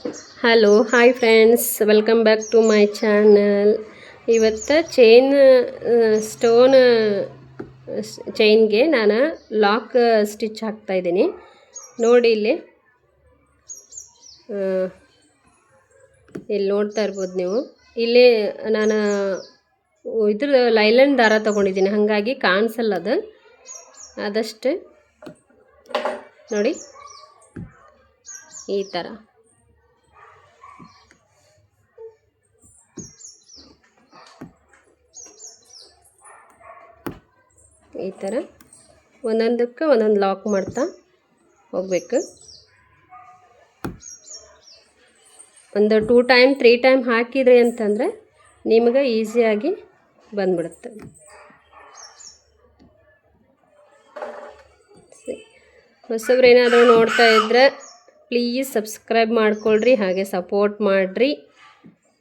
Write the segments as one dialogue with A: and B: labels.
A: Hello hi friends, welcome back to my channel. ಇವತ್ತು stone ಚೈನ್ಗೆ ನಾನು ಲಾಕ್ ಸ್ಟಿಚ್ ಹಾಕ್ತಾಯಿದ್ದೀನಿ. ನೋಡಿ ಇಲ್ಲಿ ನೋಡ್ತಾ ಇರ್ಬೋದು ನೀವು. ಇಲ್ಲಿ ನಾನು ಇದ್ರ ಲೈಲನ್ ದಾರ ತೊಗೊಂಡಿದ್ದೀನಿ, ಹಾಗಾಗಿ ಕಾಣಿಸಲ್ಲ ಅದು. ಆದಷ್ಟು ನೋಡಿ ಈ ಥರ ಒಂದೊಂದಕ್ಕೆ ಒಂದೊಂದು ಲಾಕ್ ಮಾಡ್ತಾ ಹೋಗಬೇಕು. ಒಂದು 2 ಟೈಮ್ 3 ಟೈಮ್ ಹಾಕಿದ್ರಿ ಅಂತಂದರೆ ನಿಮಗೆ ಈಸಿಯಾಗಿ ಬಂದ್ಬಿಡುತ್ತೆ. ಹೊಸಬ್ರು ಏನಾದರೂ ನೋಡ್ತಾ ಇದ್ದರೆ ಪ್ಲೀಸ್ ಸಬ್ಸ್ಕ್ರೈಬ್ ಮಾಡ್ಕೊಳ್ರಿ, ಹಾಗೆ ಸಪೋರ್ಟ್ ಮಾಡಿರಿ.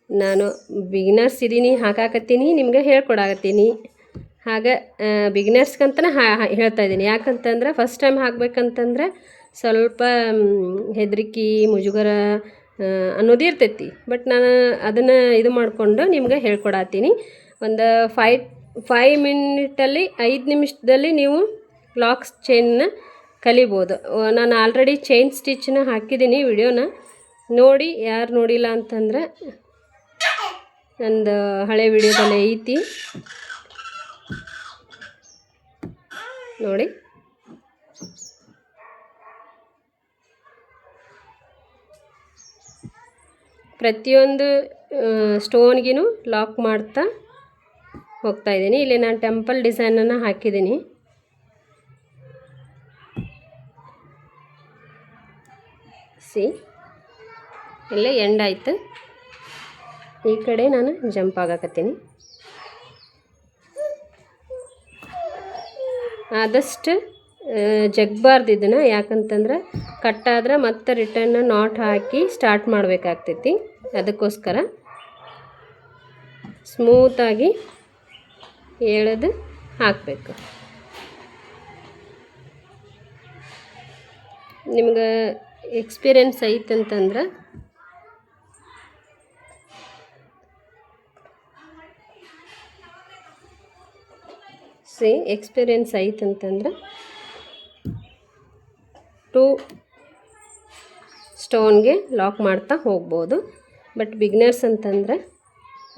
A: ನಾನು ಬಿಗಿನರ್ಸ್ ಇದ್ದೀನಿ, ಹಾಕಾಕತ್ತೀನಿ, ನಿಮಗೆ ಹೇಳ್ಕೊಡಾಕತ್ತೀನಿ. ಹಾಗೆ ಬಿಗಿನರ್ಸ್ಗಂತಲೇ ಹೇಳ್ತಾ ಇದ್ದೀನಿ. ಯಾಕಂತಂದ್ರೆ ಫಸ್ಟ್ ಟೈಮ್ ಹಾಕಬೇಕಂತಂದ್ರೆ ಸ್ವಲ್ಪ ಹೆದರಿಕೆ ಮುಜುಗರ ಅನ್ನೋದು ಇರ್ತೈತಿ. ಬಟ್ ನಾನು ಅದನ್ನು ಇದು ಮಾಡಿಕೊಂಡು ನಿಮಗೆ ಹೇಳ್ಕೊಡತ್ತೀನಿ. ಒಂದು 5 ಮಿನಿಟಲ್ಲಿ 5 ನಿಮಿಷದಲ್ಲಿ ನೀವು ಲಾಕ್ಸ್ ಚೈನ್ನ ಕಲಿಬೋದು. ನಾನು ಆಲ್ರೆಡಿ ಚೈನ್ ಸ್ಟಿಚ್ಚನ್ನ ಹಾಕಿದ್ದೀನಿ, ವಿಡಿಯೋನ ನೋಡಿ. ಯಾರು ನೋಡಿಲ್ಲ ಅಂತಂದರೆ ನಂದು ಹಳೆ ವಿಡಿಯೋದಲ್ಲೇ ಐತಿ, ನೋಡಿ. ಪ್ರತಿಯೊಂದು ಸ್ಟೋನ್ಗಿನೂ ಲಾಕ್ ಮಾಡ್ತಾ ಹೋಗ್ತಾಯಿದ್ದೀನಿ. ಇಲ್ಲಿ ನಾನು ಟೆಂಪಲ್ ಡಿಸೈನನ್ನು ಹಾಕಿದ್ದೀನಿ. ಇಲ್ಲೇ ಎಂಡ್ ಆಯಿತು. ಈ ಕಡೆ ನಾನು ಜಂಪ್ ಆಗಾಕತ್ತೀನಿ. ಆದಷ್ಟು ಜಗ್ಬಾರ್ದು ಇದನ್ನು, ಯಾಕಂತಂದ್ರೆ ಕಟ್ಟಾದ್ರೆ ಮತ್ತೆ ರಿಟರ್ನ್ ನಾಟ್ ಹಾಕಿ ಸ್ಟಾರ್ಟ್ ಮಾಡಬೇಕಾಗ್ತೈತಿ. ಅದಕ್ಕೋಸ್ಕರ ಸ್ಮೂತಾಗಿ ಎಳೆದು ಹಾಕಬೇಕು. ನಿಮ್ಗೆ ಎಕ್ಸ್ಪೀರಿಯನ್ಸ್ ಐತಂತಂದ್ರೆ ಎಕ್ಸ್ಪೀರಿಯನ್ಸ್ ಐತಂತಂದ್ರೆ 2 ಸ್ಟೋನ್ಗೆ ಲಾಕ್ ಮಾಡ್ತಾ ಹೋಗ್ಬೋದು. ಬಟ್ ಬಿಗ್ನರ್ಸ್ ಅಂತಂದರೆ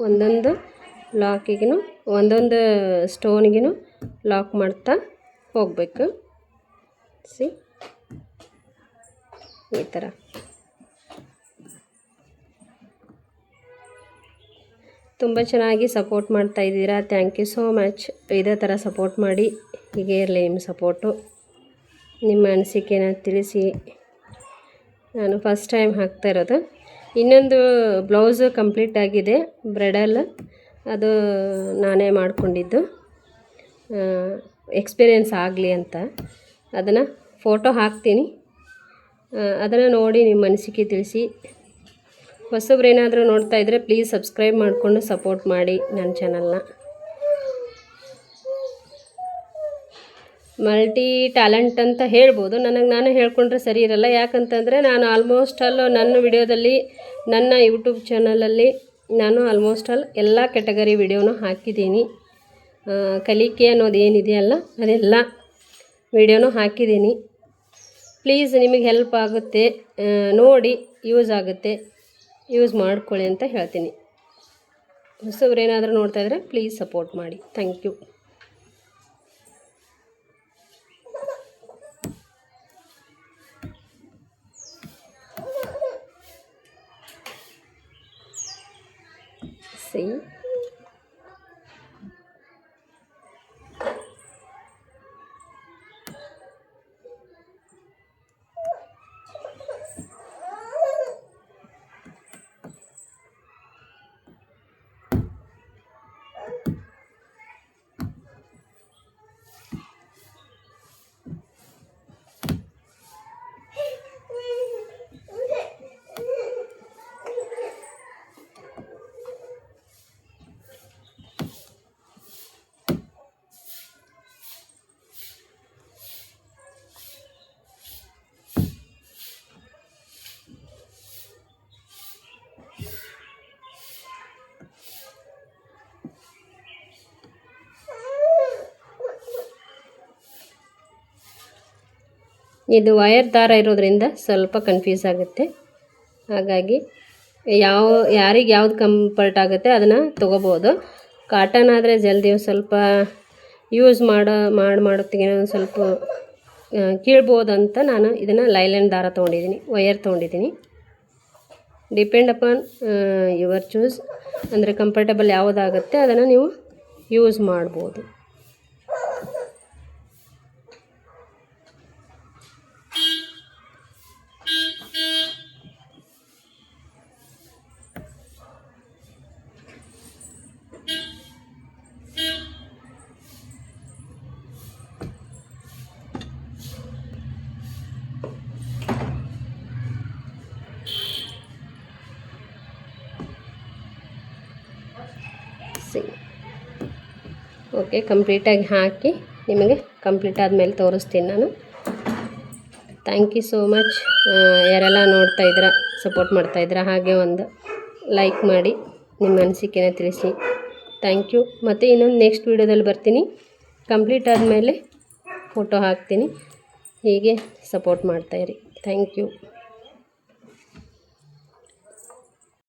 A: ಒಂದೊಂದು ಲಾಕಿಗೂ ಒಂದೊಂದು ಸ್ಟೋನ್ಗಿಗೂ ಲಾಕ್ ಮಾಡ್ತಾ ಹೋಗಬೇಕು. ಈ ಥರ ತುಂಬ ಚೆನ್ನಾಗಿ ಸಪೋರ್ಟ್ ಮಾಡ್ತಾ ಇದ್ದೀರಾ. Thank you so much. ಇದೇ ಥರ ಸಪೋರ್ಟ್ ಮಾಡಿ, ಹೀಗೆ ಇರಲಿ ನಿಮ್ಮ ಸಪೋರ್ಟು. ನಿಮ್ಮ ಅನಿಸಿಕೆನ ತಿಳಿಸಿ. ನಾನು ಫಸ್ಟ್ ಟೈಮ್ ಹಾಕ್ತಾ ಇರೋದು. ಇನ್ನೊಂದು ಬ್ಲೌಸು ಕಂಪ್ಲೀಟ್ ಆಗಿದೆ, ಬ್ರೈಡಲ್. ಅದು ನಾನೇ ಮಾಡಿಕೊಂಡಿದ್ದು, ಎಕ್ಸ್ಪೀರಿಯನ್ಸ್ ಆಗಲಿ ಅಂತ. ಅದನ್ನು ಫೋಟೋ ಹಾಕ್ತೀನಿ, ಅದನ್ನು ನೋಡಿ ನಿಮ್ಮ ಅನಿಸಿಕೆ ತಿಳಿಸಿ. ಹೊಸಬ್ರು ಏನಾದರೂ ನೋಡ್ತಾ ಇದ್ದರೆ ಪ್ಲೀಸ್ ಸಬ್ಸ್ಕ್ರೈಬ್ ಮಾಡಿಕೊಂಡು ಸಪೋರ್ಟ್ ಮಾಡಿ ನನ್ನ ಚಾನಲ್ನ. ಮಲ್ಟಿ ಟ್ಯಾಲೆಂಟ್ ಅಂತ ಹೇಳ್ಬೋದು. ನಾನು ಹೇಳ್ಕೊಂಡ್ರೆ ಸರಿ ಇರಲ್ಲ. ಯಾಕಂತಂದರೆ ನಾನು ಆಲ್ಮೋಸ್ಟ್ ನನ್ನ ವಿಡಿಯೋದಲ್ಲಿ, ನನ್ನ ಯೂಟ್ಯೂಬ್ ಚಾನಲಲ್ಲಿ ನಾನು ಆಲ್ಮೋಸ್ಟ್ ಎಲ್ಲ ಕ್ಯಾಟಗರಿ ವಿಡಿಯೋನ ಹಾಕಿದ್ದೀನಿ. ಕಲಿಕೆ ಅನ್ನೋದು ಏನಿದೆಯಲ್ಲ ಅದೆಲ್ಲ ವಿಡಿಯೋನೂ ಹಾಕಿದ್ದೀನಿ. ಪ್ಲೀಸ್ ನಿಮಗೆ ಹೆಲ್ಪ್ ಆಗುತ್ತೆ, ನೋಡಿ ಯೂಸ್ ಆಗುತ್ತೆ, ಯೂಸ್ ಮಾಡ್ಕೊಳ್ಳಿ ಅಂತ ಹೇಳ್ತೀನಿ. ಹೊಸಬ್ರು ಏನಾದರೂ ನೋಡ್ತಾ ಇದ್ದರೆ ಪ್ಲೀಸ್ ಸಪೋರ್ಟ್ ಮಾಡಿ. Thank you. ಇದು ವಯರ್ ದಾರ ಇರೋದ್ರಿಂದ ಸ್ವಲ್ಪ ಕನ್ಫ್ಯೂಸ್ ಆಗುತ್ತೆ. ಹಾಗಾಗಿ ಯಾರಿಗೆ ಯಾವ್ದು ಕಂಫರ್ಟ್ ಆಗುತ್ತೆ ಅದನ್ನು ತೊಗೋಬೋದು. ಕಾಟನ್ ಆದರೆ ಜಲ್ದಿ ಸ್ವಲ್ಪ ಯೂಸ್ ಮಾಡೋತ್ತಿಗೆ ಒಂದು ಸ್ವಲ್ಪ ಕೀಳ್ಬೋದಂತ ನಾನು ಇದನ್ನು ಲೈಲನ್ ದಾರ ತೊಗೊಂಡಿದ್ದೀನಿ, ವಯರ್ ತೊಗೊಂಡಿದ್ದೀನಿ. ಡಿಪೆಂಡ್ ಅಪಾನ್ ಯುವರ್ ಚೂಸ್, ಅಂದರೆ ಕಂಫರ್ಟಬಲ್ ಯಾವುದಾಗುತ್ತೆ ಅದನ್ನು ನೀವು ಯೂಸ್ ಮಾಡ್ಬೋದು. ಓಕೆ, ಕಂಪ್ಲೀಟಾಗಿ ಹಾಕಿ ನಿಮಗೆ ಕಂಪ್ಲೀಟ್ ಆದಮೇಲೆ ತೋರಿಸ್ತೀನಿ ನಾನು. Thank you so much. ಯಾರೆಲ್ಲ ನೋಡ್ತಾಯಿದ್ದೀರಾ, ಸಪೋರ್ಟ್ ಮಾಡ್ತಾಯಿದ್ದೀರಾ, ಹಾಗೆ ಒಂದು ಲೈಕ್ ಮಾಡಿ ನಿಮ್ಮ ಅನಿಸಿಕೆನ ತಿಳಿಸಿ. Thank you. ಮತ್ತು ಇನ್ನೊಂದು ನೆಕ್ಸ್ಟ್ ವೀಡಿಯೋದಲ್ಲಿ ಬರ್ತೀನಿ. ಕಂಪ್ಲೀಟ್ ಆದಮೇಲೆ ಫೋಟೋ ಹಾಕ್ತೀನಿ. ಹೀಗೆ ಸಪೋರ್ಟ್ ಮಾಡ್ತಾಯಿರಿ. Thank you.